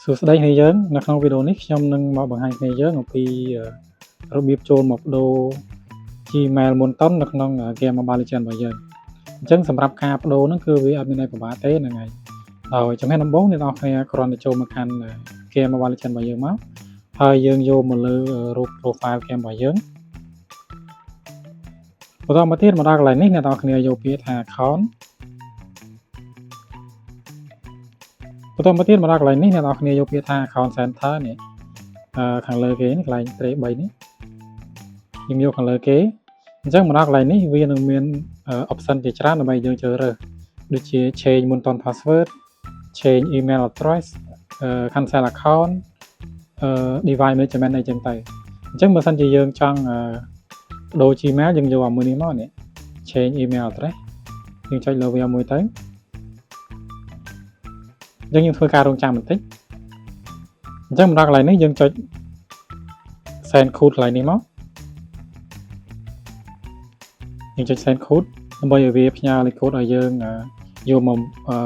សួស្តីគ្នាយើងនៅក្នុងវីដេអូនេះខ្ញុំនឹងមកបង្ហាញគ្នាយើងអំពីរបៀបចូលមកបដូរ Gmail មុនតុននៅក្នុង game Mobile Legends របស់យើងអញ្ចឹងសម្រាប់ការបដូរហ្នឹងគឺវាអត់មានអីពិបាកទេហ្នឹងហើយដោយជំហានដំបូងអ្នកនរគ្នាគ្រាន់តែចូលមកកាន់ game Mobile Legends របស់យើងមកហើយយើងយកមកលើរូប profile game របស់យើងបន្តមកទៀតមកដល់កន្លែងនេះអ្នកនរគ្នាយកពាក្យថា account បន្តមកទៀតមកដល់កន្លែងនេះអ្នកនរគ្នាយកពាក្យថា account center នេះខាងលើគេនេះកន្លែង 3 នេះយើងយកខាងលើគេអញ្ចឹងមកដល់កន្លែងនេះវានឹងមាន option ជាច្រើនដើម្បីយើងជ្រើសរើសដូចជា change មុនតន password change email address cancel account device management អីចឹងទៅអញ្ចឹងបើសិនជាយើងចង់ដូរ Gmail យើងយកអាមួយនេះមកនេះ change email address យើងចុចលើវាមួយទៅយើងធ្វើការរងចាំបន្តិចអញ្ចឹងមកដល់កន្លែងនេះយើងចុច send code កន្លែងនេះមកយើងចុច send code ដើម្បីឲ្យវាផ្ញើលេខ code ឲ្យយើងយកមក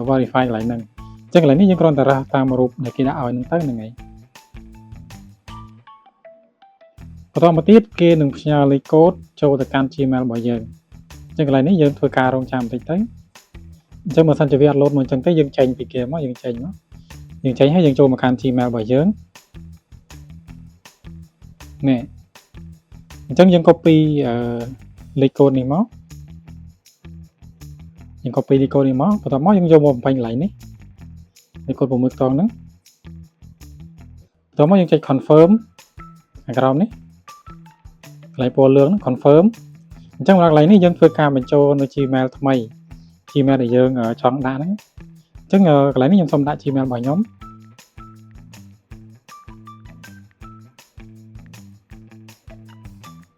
verify កន្លែងហ្នឹងអញ្ចឹងកន្លែងនេះយើងគ្រាន់តែរះតាមរូបដែលគេដាក់ឲ្យហ្នឹងទៅហ្នឹងហើយបន្តមកទៀតគេនឹងផ្ញើលេខ code ចូលទៅកាន់ Gmail របស់យើងអញ្ចឹងកន្លែងនេះយើងធ្វើការរងចាំបន្តិចទៅអញ្ចឹងបើសិនជាវាអត់លោតមកអញ្ចឹងទៅយើងចេញពី game មកយើងចេញហើយយើងចូលមកកាន់ Gmail របស់យើងនេះអញ្ចឹងយើង copy លេខ code នេះមកយើង copy លេខ code នេះមកបន្ទាប់មកយើងយកមកបំពេញកន្លែងនេះលេខ code 6ខ្ទង់ហ្នឹងបន្ទាប់មកយើងចុច confirm ខាងក្រោមនេះកន្លែងពណ៌លឿងហ្នឹង confirm អញ្ចឹងដល់កន្លែងនេះយើងធ្វើការបញ្ចូលនៅ Gmail ថ្មី Gmail ដែលយើងចង់ដាក់ហ្នឹងអញ្ចឹងកន្លែងនេះខ្ញុំសូមដាក់ Gmail របស់ខ្ញុំ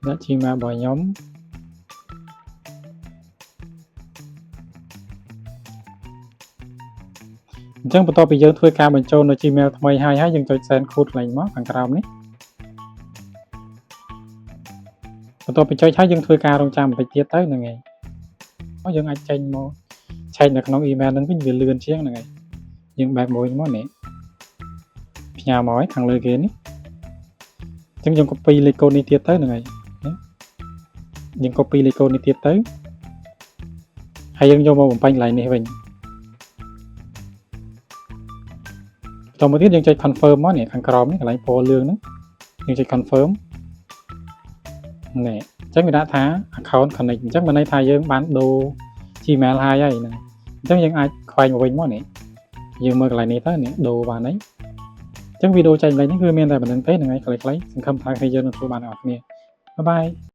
ដាក់ Gmail របស់ខ្ញុំអញ្ចឹងបន្ទាប់ពីយើងធ្វើការបញ្ចូលនៅ Gmail ថ្មីហើយយើងចុច send code កន្លែងមកខាងក្រោមនេះបន្ទាប់ពីចុចហើយយើងធ្វើការរងចាំបន្តិចទៀតទៅហ្នឹងហើយមកយើងអាចចេញមកឆែកនៅក្នុង email ហ្នឹងវិញវាលឿនជាងហ្នឹងហើយយើងបែកមួយមកនេះផ្ញើមកឲ្យខាងលើគេនេះអញ្ចឹងយើង copy លេខ code នេះទៀតទៅហ្នឹងហើយយើង copy លេខ code នេះទៀតទៅហើយយើងយកមកបំពេញកន្លែងនេះវិញបន្តមកទៀតយើងចុច confirm មកនេះខាងក្រោមនេះកន្លែងពណ៌លឿងហ្នឹងយើងចុច confirm នេះអញ្ចឹងវាដាក់ថា account connect អញ្ចឹងមានន័យថាយើងបានដូរ Gmail ហើយហ្នឹងអញ្ចឹងយើងអាចខ្វែងមកវិញមកនេះយើងមើលកន្លែងនេះទៅនេះដូរបានហើយអញ្ចឹងវីដេអូចែកម្លែកនេះគឺមានតែប៉ុណ្្នឹងទេហ្នឹងហើយខ្លីៗសង្ឃឹមថាយើងនឹងធ្វើបានអ្នកនរគ្នាបាយបាយ